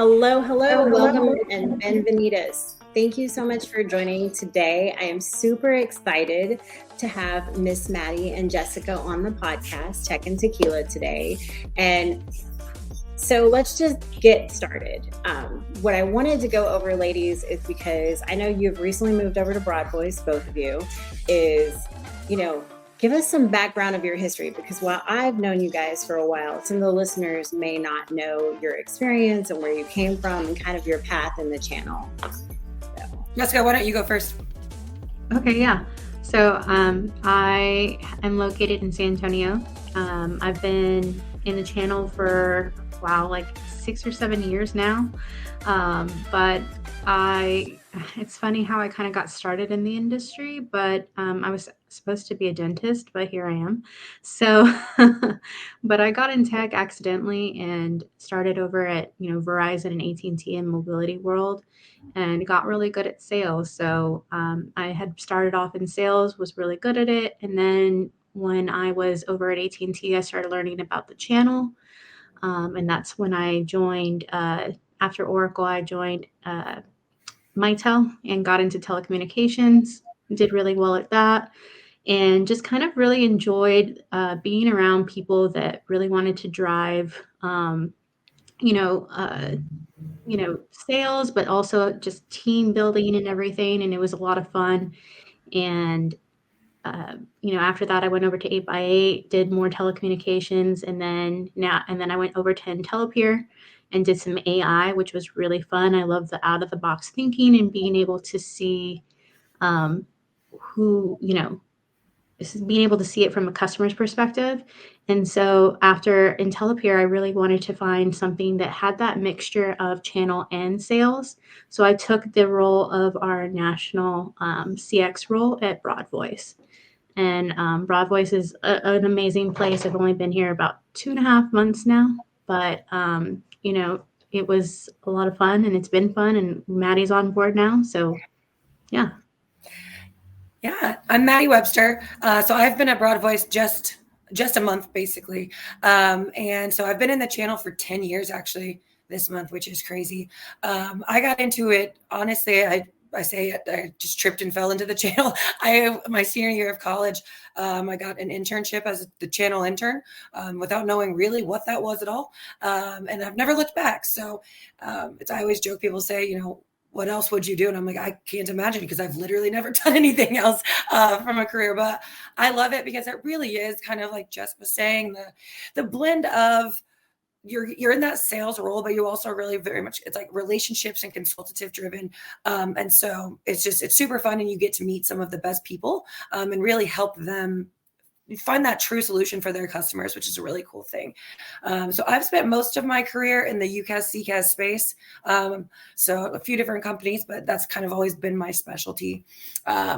Hello, hello, welcome and bienvenidos. Thank you so much for joining today. I am super excited to have Miss Maddie and Jessica on the podcast, Tech and Tequila today. And so let's just get started. What I wanted to go over, ladies, is because I know you've recently moved over to Broadvoice, both of you, is, give us some background of your history, because while I've known you guys for a while, some of the listeners may not know your experience and where you came from and kind of your path in the channel. So. Jessica, why don't you go first? Okay, yeah. So I am located in San Antonio. I've been in the channel for, like 6 or 7 years now. But it's funny how I kind of got started in the industry, but I was supposed to be a dentist, but here I am. So, but I got in tech accidentally and started over at, Verizon and AT&T and mobility world, and got really good at sales. So I had started off in sales, was really good at it. And then when I was over at AT&T, I started learning about the channel. And that's when I joined, after Oracle, I joined Mitel and got into telecommunications, did really well at that, and just kind of really enjoyed being around people that really wanted to drive, sales, but also just team building and everything. And it was a lot of fun. And after that, I went over to 8x8, did more telecommunications, and then I went over to Intellipeer and did some AI, which was really fun. I love the out of the box thinking and being able to see being able to see it from a customer's perspective. And so after Intellipeer, I really wanted to find something that had that mixture of channel and sales. So I took the role of our national CX role at Broadvoice. And Broadvoice is an amazing place. I've only been here about 2.5 months now, but it was a lot of fun, and it's been fun, and Maddie's on board now. So yeah. Yeah, I'm Maddie Webster. So I've been at Broadvoice just a month, basically. And so I've been in the channel for 10 years, actually, this month, which is crazy. I got into it, honestly, I just tripped and fell into the channel. My senior year of college, I got an internship as the channel intern without knowing really what that was at all. And I've never looked back. So I always joke, people say, what else would you do? And I'm like, I can't imagine, because I've literally never done anything else from a career. But I love it because it really is kind of like Jess was saying, the blend of you're in that sales role, but you also really very much, it's like relationships and consultative driven. And so it's super fun, and you get to meet some of the best people and really help them find that true solution for their customers, which is a really cool thing. So I've spent most of my career in the UCaaS, CCaaS space. So a few different companies, but that's kind of always been my specialty.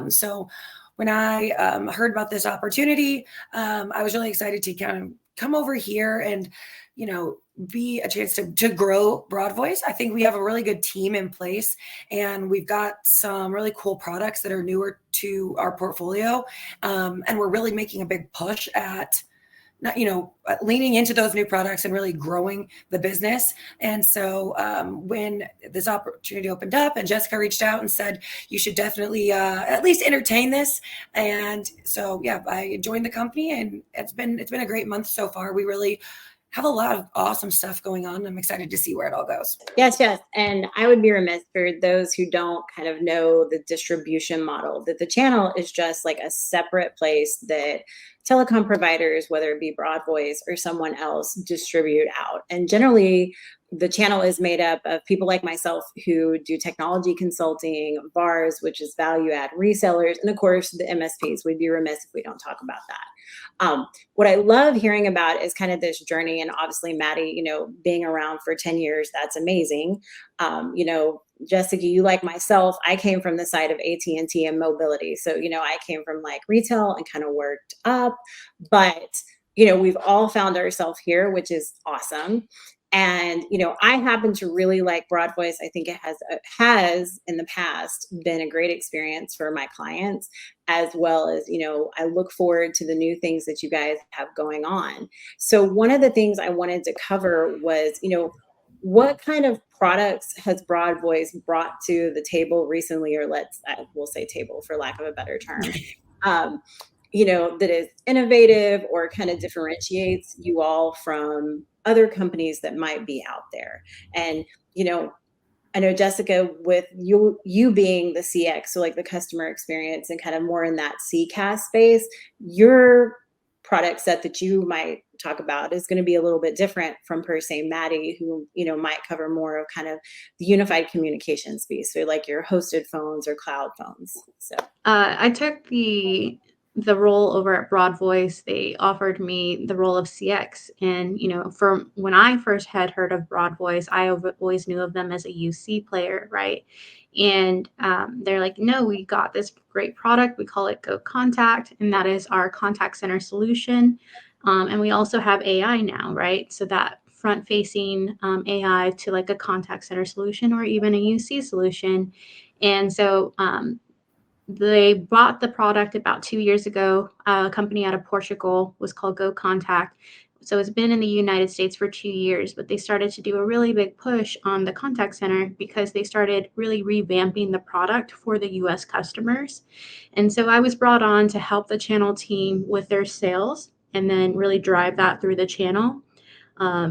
So when I heard about this opportunity, I was really excited to kind of come over here and, be a chance to grow Broadvoice. I think we have a really good team in place, and we've got some really cool products that are newer to our portfolio. And we're really making a big push at leaning into those new products and really growing the business. And so when this opportunity opened up and Jessica reached out and said, you should definitely at least entertain this. And so, yeah, I joined the company, and it's been a great month so far. We really have a lot of awesome stuff going on. I'm excited to see where it all goes. Yes. And I would be remiss for those who don't kind of know the distribution model, that the channel is just like a separate place that telecom providers, whether it be Broadvoice or someone else, distribute out. And generally, the channel is made up of people like myself who do technology consulting, VARs, which is value add resellers, and of course the MSPs. We'd be remiss if we don't talk about that. What I love hearing about is kind of this journey, and obviously Maddie, being around for 10 years, that's amazing. Jessica, you like myself, I came from the side of AT&T and mobility. So, I came from like retail and kind of worked up, but, we've all found ourselves here, which is awesome. And, I happen to really like Broadvoice. I think it has in the past been a great experience for my clients, as well as, I look forward to the new things that you guys have going on. So one of the things I wanted to cover was, what kind of products has Broadvoice brought to the table recently, or we'll say table for lack of a better term, that is innovative or kind of differentiates you all from other companies that might be out there? And, I know, Jessica, with you being the CX, so like the customer experience and kind of more in that CCaaS space, your product set that you might talk about is going to be a little bit different from, per se, Maddie, who, might cover more of kind of the unified communications piece, so like your hosted phones or cloud phones. So I took the role over at Broadvoice. They offered me the role of CX. And, from when I first had heard of Broadvoice, I always knew of them as a UC player, right? And they're like, no, we got this great product. We call it Go Contact, and that is our contact center solution. And we also have AI now, right? So that front-facing AI to like a contact center solution or even a UC solution. And so they bought the product about 2 years ago. A company out of Portugal was called Go Contact. So it's been in the United States for 2 years, but they started to do a really big push on the contact center because they started really revamping the product for the US customers. And so I was brought on to help the channel team with their sales and then really drive that through the channel.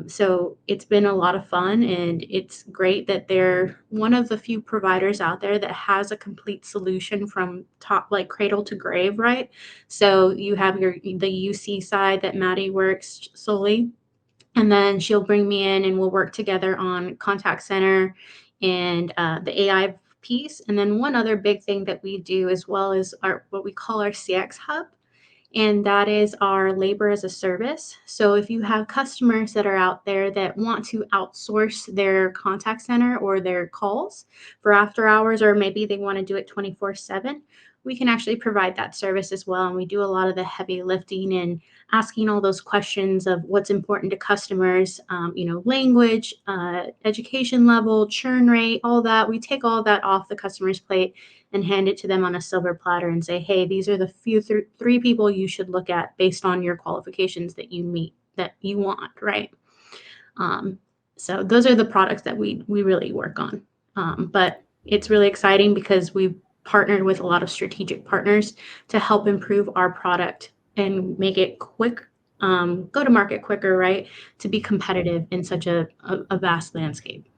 So it's been a lot of fun, and it's great that they're one of the few providers out there that has a complete solution from top, like cradle to grave, right? So you have the UC side that Maddie works solely, and then she'll bring me in and we'll work together on contact center and the AI piece. And then one other big thing that we do as well is what we call our CX hub. And that is our labor as a service. So if you have customers that are out there that want to outsource their contact center or their calls for after hours, or maybe they want to do it 24/7, we can actually provide that service as well. And we do a lot of the heavy lifting and asking all those questions of what's important to customers, language, education level, churn rate, all that. We take all that off the customer's plate and hand it to them on a silver platter and say, hey, these are the three people you should look at based on your qualifications that you meet, that you want, right? So those are the products that we really work on. But it's really exciting because we've partnered with a lot of strategic partners to help improve our product and make it quick, go to market quicker, right? To be competitive in such a vast landscape.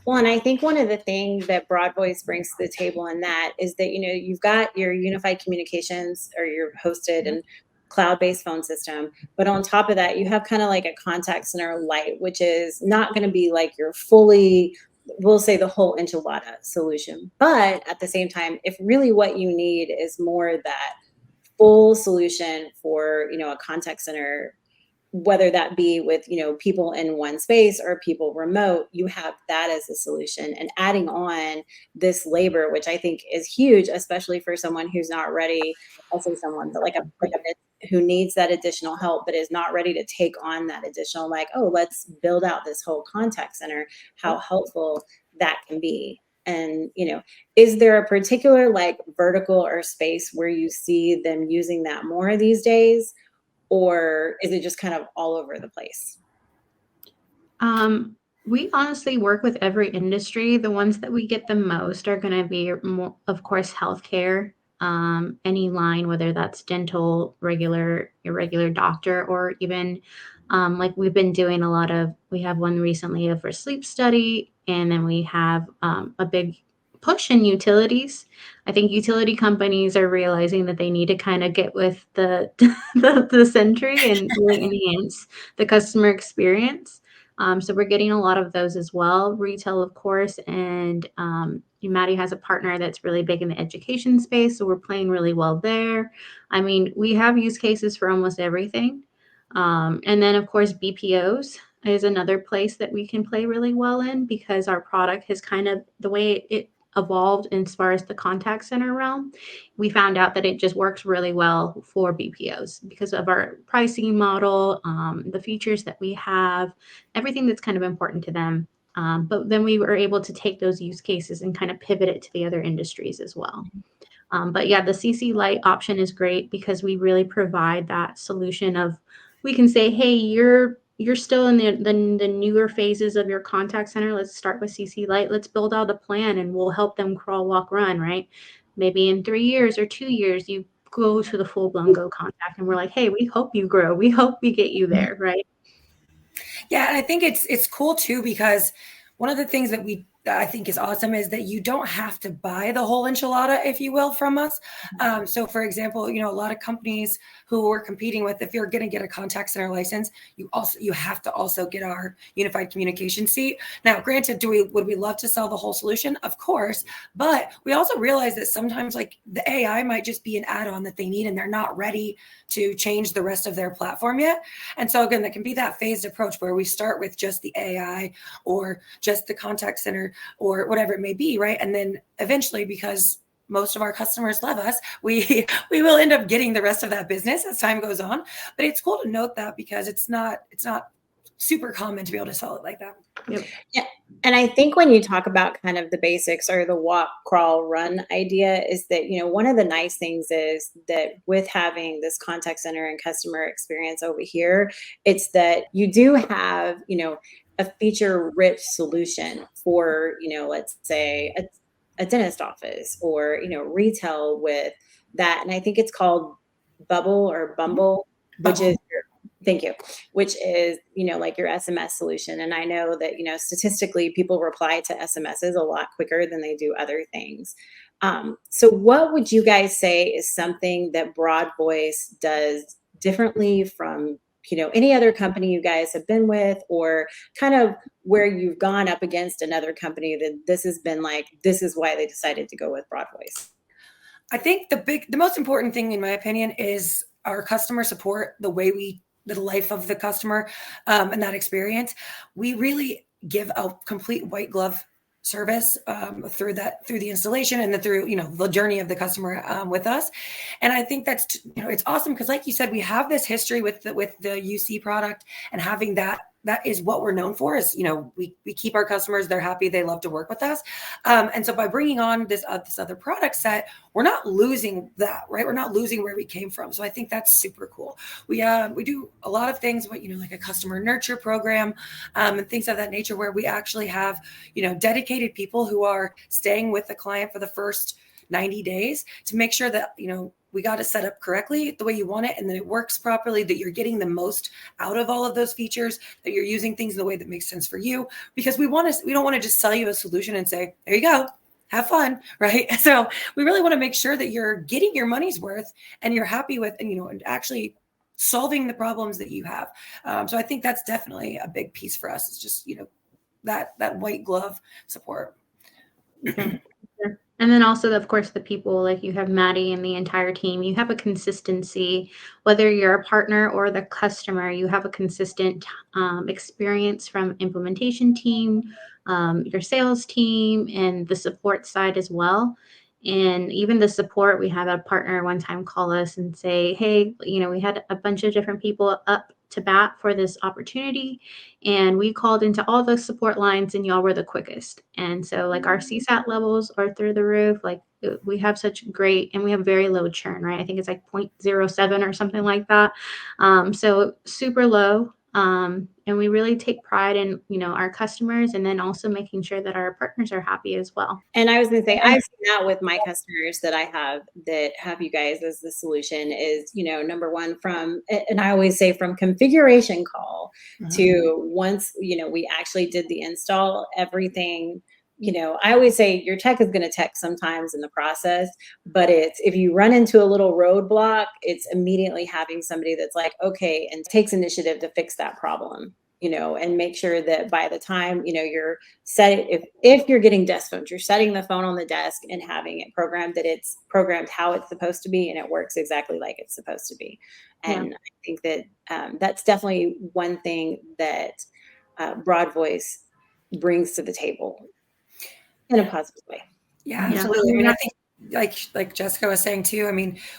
Well, and I think one of the things that Broadvoice brings to the table in that is that, you've got your unified communications or your hosted and cloud-based phone system. But on top of that, you have kind of like a contact center light, which is not going to be like your fully, we'll say, the whole enchilada solution. But at the same time, if really what you need is more that full solution for, a contact center, whether that be with, people in one space or people remote, you have that as a solution. And adding on this labor, which I think is huge, especially for someone who's not ready. I'll say someone, but like a who needs that additional help, but is not ready to take on that additional, like, oh, let's build out this whole contact center, how helpful that can be. And, is there a particular like vertical or space where you see them using that more these days? Or is it just kind of all over the place? We honestly work with every industry. The ones that we get the most are going to be, more, of course, healthcare, any line, whether that's dental, irregular doctor, or even like we've been doing we have one recently for sleep study, and then we have a big push in utilities. I think utility companies are realizing that they need to kind of get with the century and really enhance the customer experience. So we're getting a lot of those as well. Retail, of course, and Maddie has a partner that's really big in the education space, so we're playing really well there. I mean, we have use cases for almost everything. And then, of course, BPOs is another place that we can play really well in because our product has kind of, the way it evolved as far as the contact center realm, we found out that it just works really well for BPOs because of our pricing model, the features that we have, everything that's kind of important to them. But then we were able to take those use cases and kind of pivot it to the other industries as well. But yeah, the CC Lite option is great because we really provide that solution of, we can say, hey, you're you're still in the newer phases of your contact center. Let's start with CC Lite. Let's build out a plan and we'll help them crawl, walk, run, right? Maybe in 3 years or 2 years, you go to the full blown go contact and we're like, hey, we hope you grow. We hope we get you there, right? Yeah, and I think it's cool too, because one of the things that I think is awesome is that you don't have to buy the whole enchilada, if you will, from us. So for example, a lot of companies who we're competing with, if you're going to get a contact center license, you have to also get our unified communication seat. Now, granted, would we love to sell the whole solution? Of course, but we also realize that sometimes like the AI might just be an add-on that they need and they're not ready to change the rest of their platform yet. And so again, that can be that phased approach where we start with just the AI or just the contact center or whatever it may be, right? And then eventually, because most of our customers love us, we will end up getting the rest of that business as time goes on. But it's cool to note that, because it's not super common to be able to sell it like that. Yep. Yeah. And I think when you talk about kind of the basics or the walk, crawl, run idea, is that, one of the nice things is that with having this contact center and customer experience over here, it's that you do have, a feature rich solution for, let's say a dentist office or, retail with that. And I think it's called Bubble or Bumble, which is thank you, which is, like your SMS solution. And I know that, statistically people reply to SMSs a lot quicker than they do other things. So what would you guys say is something that Broadvoice does differently from, any other company you guys have been with, or kind of where you've gone up against another company that this has been like, this is why they decided to go with Broadvoice? I think the most important thing, in my opinion, is our customer support, the life of the customer, and that experience. We really give a complete white glove service through the installation and through the journey of the customer with us. And I think that's it's awesome, because like you said, we have this history with the UC product, and having that is what we're known for. Is we keep our customers, they're happy, they love to work with us, and so by bringing on this other product set, we're not losing that, right? We're not losing where we came from. So I think that's super cool. We do a lot of things, like a customer nurture program, and things of that nature, where we actually have dedicated people who are staying with the client for the first 90 days to make sure that we got it set up correctly the way you want it, and that it works properly, that you're getting the most out of all of those features, that you're using things in the way that makes sense for you, because we don't want to just sell you a solution and say, there you go, have fun, right? So we really want to make sure that you're getting your money's worth and you're happy with, and actually solving the problems that you have. So I think that's definitely a big piece for us, is just that white glove support. Okay. And then also, of course, the people, like you have Maddie and the entire team, you have a consistency, whether you're a partner or the customer, you have a consistent experience from implementation team, your sales team, and the support side as well. And even the support, we had a partner one time call us and say, hey, we had a bunch of different people up to bat for this opportunity, and we called into all the support lines and y'all were the quickest. And so like our CSAT levels are through the roof. Like we have such great, and we have very low churn, right? I think it's like 0.07 or something like that. So super low. And we really take pride in, our customers, and then also making sure that our partners are happy as well. And I was going to say, I've seen that with my customers that I have that have you guys as the solution is, number one, and I always say from configuration call to once, we actually did the install, everything, I always say your tech is going to tech sometimes in the process, but if you run into a little roadblock, it's immediately having somebody that's like, okay, and takes initiative to fix that problem, and make sure that by the time, you're if you're getting desk phones, you're setting the phone on the desk and having it programmed, that it's programmed how it's supposed to be and it works exactly like it's supposed to be. And I think that that's definitely one thing that Broadvoice brings to the table in a positive way. Yeah, absolutely. I mean, I think like Jessica was saying too,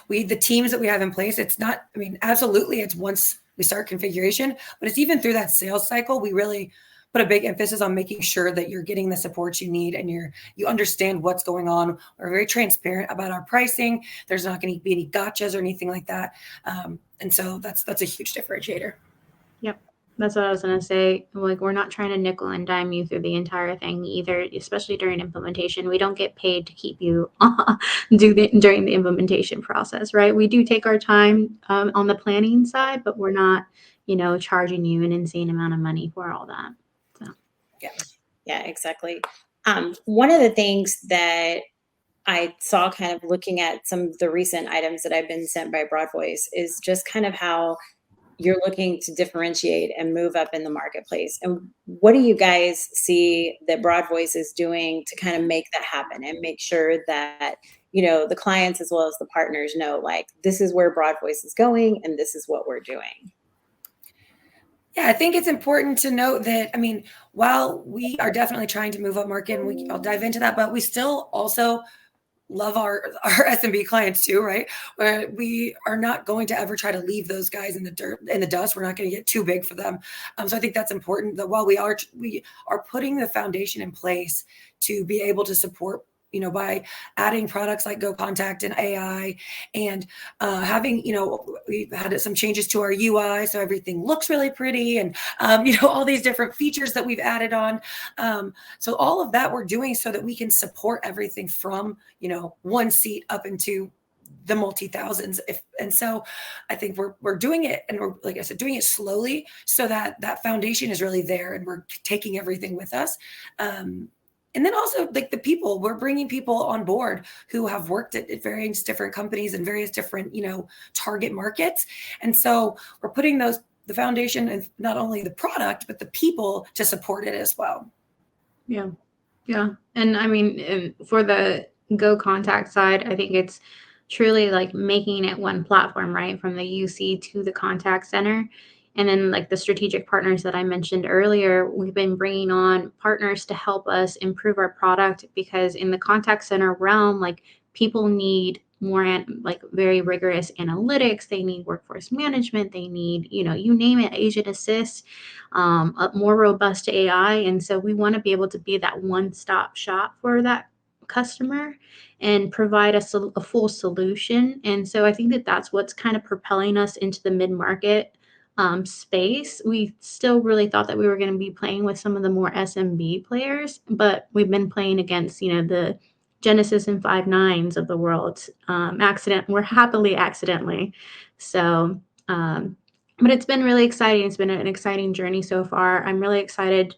the teams that we have in place, it's not, absolutely, it's once we start configuration, but it's even through that sales cycle, we really put a big emphasis on making sure that you're getting the support you need and you understand what's going on. We're very transparent about our pricing. There's not going to be any gotchas or anything like that. And so that's a huge differentiator. Yep. That's what I was going to say. Like, we're not trying to nickel and dime you through the entire thing either, especially during implementation. We don't get paid to keep you during the implementation process, right? We do take our time on the planning side, but we're not, charging you an insane amount of money for all that. So, Yeah, exactly. One of the things that I saw kind of looking at some of the recent items that I've been sent by Broadvoice is just kind of how you're looking to differentiate and move up in the marketplace. And what do you guys see that Broadvoice is doing to kind of make that happen and make sure that, the clients as well as the partners know, like, this is where Broadvoice is going and this is what we're doing? Yeah, I think it's important to note that, while we are definitely trying to move up market, and I'll dive into that, but we still also love our SMB clients too, right? Where we are not going to ever try to leave those guys in the dirt, in the dust. We're not going to get too big for them. So I think that's important, that while we are putting the foundation in place to be able to support, by adding products like Go Contact and AI, and having, we've had some changes to our UI, so everything looks really pretty, and all these different features that we've added on. So all of that we're doing so that we can support everything from, one seat up into the multi-thousands. And so I think we're doing it, and we're, like I said, doing it slowly so that that foundation is really there, and we're taking everything with us. And then also, like, we're bringing people on board who have worked at various different companies and various different, target markets. And so we're putting the foundation, and not only the product, but the people to support it as well. Yeah. Yeah. And for the Go Contact side, I think it's truly like making it one platform, right? From the UC to the contact center. And then, like, the strategic partners that I mentioned earlier, we've been bringing on partners to help us improve our product, because in the contact center realm, like, people need more like very rigorous analytics. They need workforce management. They need, you name it, agent assist, a more robust AI. And so we want to be able to be that one-stop shop for that customer and provide a full solution. And so I think that that's what's kind of propelling us into the mid-market space. We still really thought that we were going to be playing with some of the more SMB players, but we've been playing against, the Genesis and Five9s of the world. We're happily accidentally. So, but it's been really exciting. It's been an exciting journey so far. I'm really excited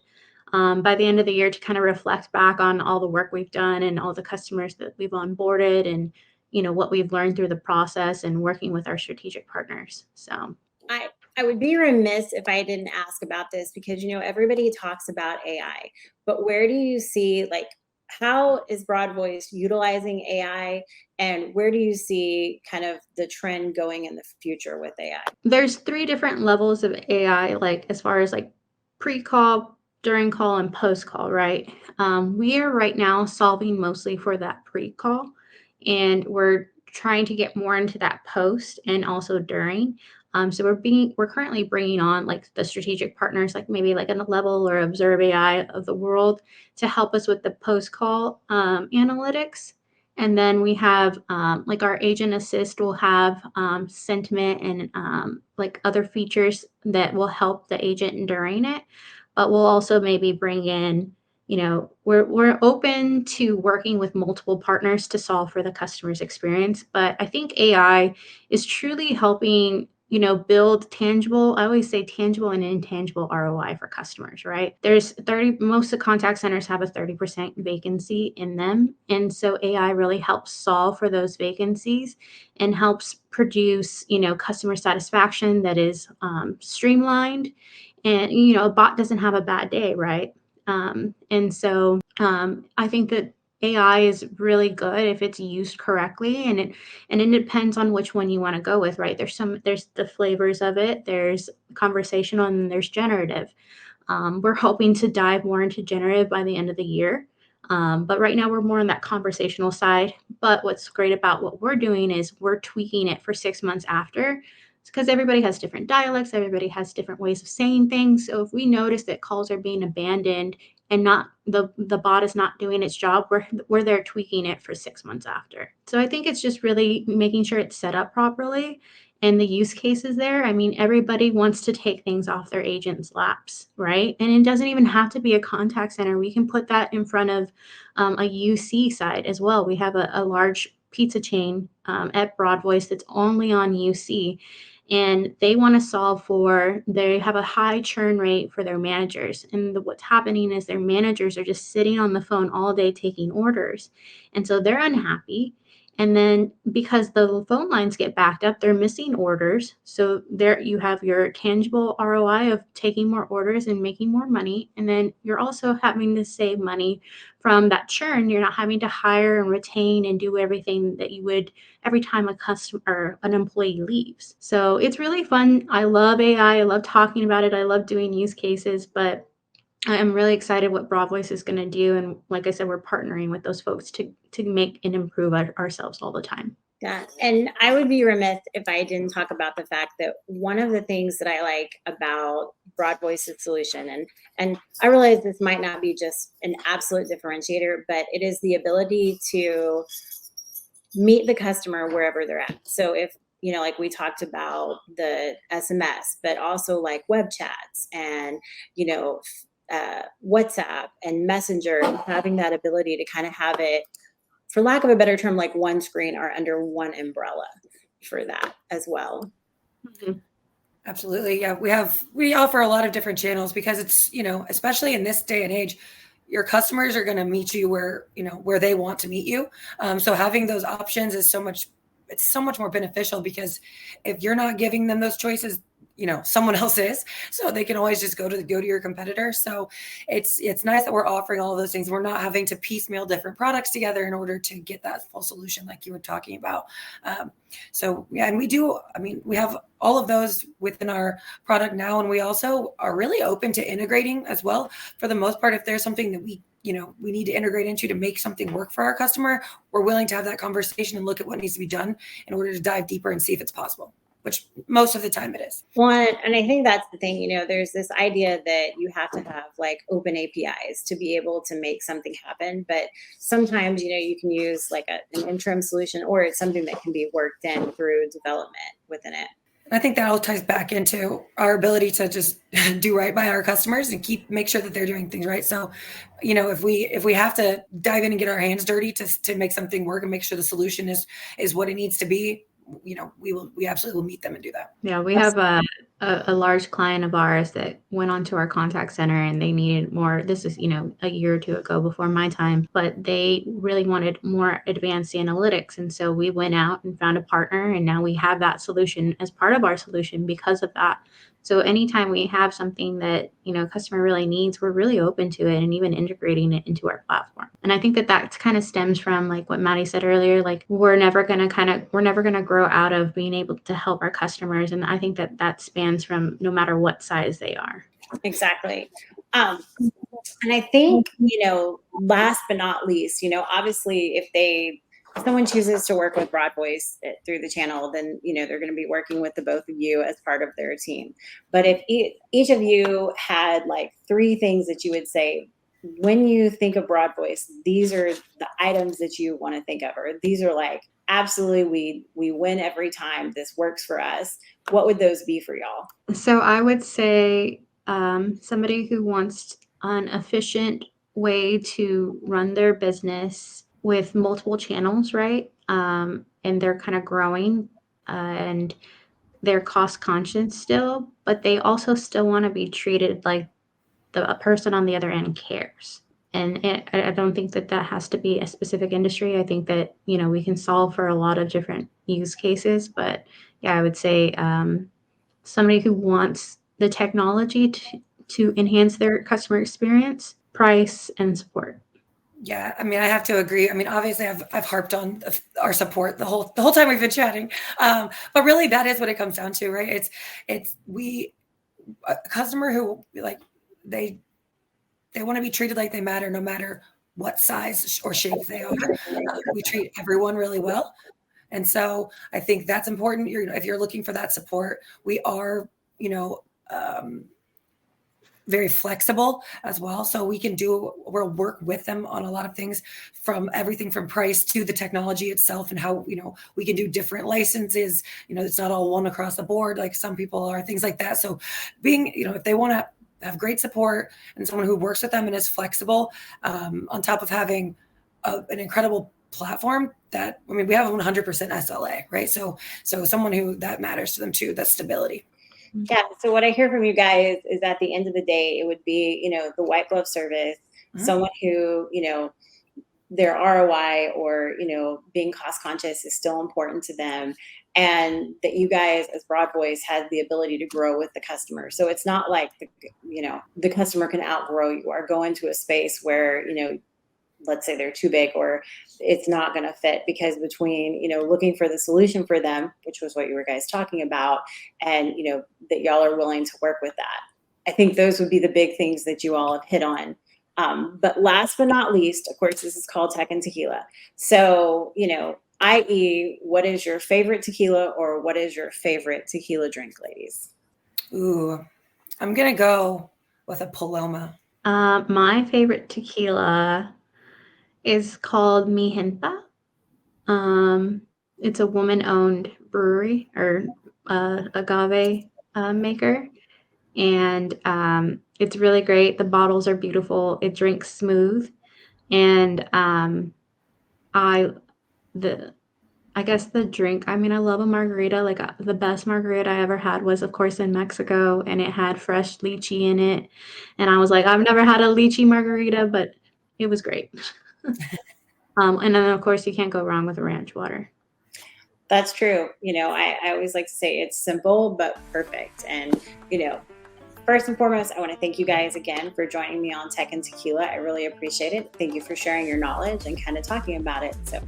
by the end of the year to kind of reflect back on all the work we've done and all the customers that we've onboarded, and what we've learned through the process and working with our strategic partners. So I would be remiss if I didn't ask about this, because, everybody talks about AI, but where do you see, like, how is Broadvoice utilizing AI, and where do you see kind of the trend going in the future with AI? There's 3 different levels of AI, like, as far as like pre-call, during call, and post-call, right? We are right now solving mostly for that pre-call, and we're trying to get more into that post and also during. So we're currently bringing on, like, the strategic partners, like maybe like a Level or Observe AI of the world, to help us with the post-call analytics. And then we have like our agent assist will have sentiment and like other features that will help the agent during it. But we'll also maybe bring in, we're open to working with multiple partners to solve for the customer's experience. But I think AI is truly helping, build tangible, I always say tangible and intangible ROI for customers, right? Most of the contact centers have a 30% vacancy in them. And so AI really helps solve for those vacancies and helps produce, customer satisfaction that is streamlined. And, a bot doesn't have a bad day, right? And so I think that AI is really good if it's used correctly, and it depends on which one you want to go with, right? There's the flavors of it. There's conversational and there's generative. We're hoping to dive more into generative by the end of the year. But right now we're more on that conversational side. But what's great about what we're doing is we're tweaking it for 6 months after. It's because everybody has different dialects, everybody has different ways of saying things. So if we notice that calls are being abandoned and not the bot is not doing its job, we're there tweaking it for 6 months after. So I think it's just really making sure it's set up properly and the use cases there. I mean, everybody wants to take things off their agents' laps, right? And it doesn't even have to be a contact center. We can put that in front of a UC side as well. We have a large pizza chain at Broadvoice that's only on UC, and they want to solve for, they have a high churn rate for their managers. And what's happening is their managers are just sitting on the phone all day taking orders. And so they're unhappy. And then because the phone lines get backed up, they're missing orders. So there you have your tangible ROI of taking more orders and making more money. And then you're also having to save money from that churn. You're not having to hire and retain and do everything that you would every time a customer or an employee leaves. So it's really fun. I love AI. I love talking about it. I love doing use cases, but I'm really excited what Broadvoice is going to do. And like I said, we're partnering with those folks to make and improve ourselves all the time. Yeah. And I would be remiss if I didn't talk about the fact that one of the things that I like about Broadvoice's solution, and I realize this might not be just an absolute differentiator, but it is the ability to meet the customer wherever they're at. So if, like we talked about the SMS, but also like web chats and, WhatsApp and Messenger, and having that ability to kind of have it, for lack of a better term, like one screen or under one umbrella for that as well. Mm-hmm. Absolutely. Yeah. We offer a lot of different channels because it's, especially in this day and age, your customers are going to meet you where they want to meet you. So having those options is it's so much more beneficial, because if you're not giving them those choices, someone else is, so they can always just go to your competitor. So it's nice that we're offering all of those things. We're not having to piecemeal different products together in order to get that full solution like you were talking about. So yeah, and we have all of those within our product now, and we also are really open to integrating as well. For the most part, if there's something that we need to integrate into to make something work for our customer, we're willing to have that conversation and look at what needs to be done in order to dive deeper and see if it's possible, which most of the time it is. Well, and I think that's the thing, there's this idea that you have to have like open APIs to be able to make something happen. But sometimes, you can use like an interim solution, or it's something that can be worked in through development within it. I think that all ties back into our ability to just do right by our customers and make sure that they're doing things right. So, if we have to dive in and get our hands dirty to make something work and make sure the solution is what it needs to be, we absolutely will meet them and do that. Yeah, we have a large client of ours that went onto our contact center, and they needed more. This is, a year or two ago before my time, but they really wanted more advanced analytics. And so we went out and found a partner, and now we have that solution as part of our solution because of that. So anytime we have something that, customer really needs, we're really open to it and even integrating it into our platform. And I think that kind of stems from like what Maddie said earlier, like we're never going to grow out of being able to help our customers. And I think that spans from no matter what size they are. Exactly. And I think, last but not least, obviously if someone chooses to work with Broadvoice through the channel, then, they're going to be working with the both of you as part of their team. But if each of you had like 3 things that you would say, when you think of Broadvoice, these are the items that you want to think of, or these are like, absolutely, we win every time, this works for us, what would those be for y'all? So I would say somebody who wants an efficient way to run their business with multiple channels, right? And they're kind of growing and they're cost conscious still, but they also still want to be treated like the person on the other end cares. And I don't think that has to be a specific industry. I think that, we can solve for a lot of different use cases. But yeah, I would say somebody who wants the technology to enhance their customer experience, price, and support. Yeah, I have to agree. Obviously, I've harped on our support the whole time we've been chatting, but really, that is what it comes down to, right? It's a customer who like they want to be treated like they matter, no matter what size or shape they are. We treat everyone really well, and so I think that's important. If you're looking for that support, we are, very flexible as well. So we'll work with them on a lot of things, from everything from price to the technology itself, and how, we can do different licenses. It's not all one across the board like some people are, things like that. So being, if they want to have great support and someone who works with them and is flexible, on top of having an incredible platform we have 100% SLA, right? So someone who that matters to them too, that stability. Yeah. So what I hear from you guys is, at the end of the day, it would be, the white glove service, someone who, their ROI or, being cost conscious is still important to them. And that you guys as Broadvoice had the ability to grow with the customer. So it's not like, the customer can outgrow you or go into a space where, let's say they're too big or it's not going to fit, because between, looking for the solution for them, which was what you were guys talking about, and, that y'all are willing to work with that. I think those would be the big things that you all have hit on. But last but not least, of course, this is called Tech and Tequila. So, i.e., what is your favorite tequila, or what is your favorite tequila drink, ladies? Ooh, I'm going to go with a Paloma. My favorite tequila is called Mi Genta. It's a woman-owned brewery or agave maker, and it's really great. The bottles are beautiful. It drinks smooth, and I guess the drink. I love a margarita. Like the best margarita I ever had was, of course, in Mexico, and it had fresh lychee in it. And I was like, I've never had a lychee margarita, but it was great. And then, of course, you can't go wrong with ranch water. That's true. I always like to say it's simple but perfect. And, first and foremost, I want to thank you guys again for joining me on Tech and Tequila. I really appreciate it. Thank you for sharing your knowledge and kind of talking about it. So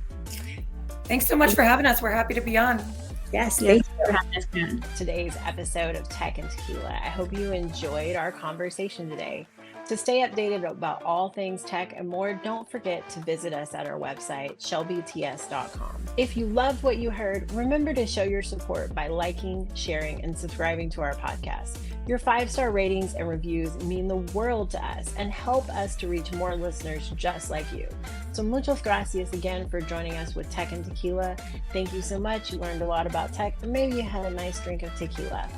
thanks so much for having us. We're happy to be on. Yes, thank you for having us on today's episode of Tech and Tequila. I hope you enjoyed our conversation today. To stay updated about all things tech and more, don't forget to visit us at our website, shelbyts.com. If you loved what you heard, remember to show your support by liking, sharing, and subscribing to our podcast. Your 5-star ratings and reviews mean the world to us and help us to reach more listeners just like you. So muchas gracias again for joining us with Tech and Tequila. Thank you so much. You learned a lot about tech, and maybe you had a nice drink of tequila.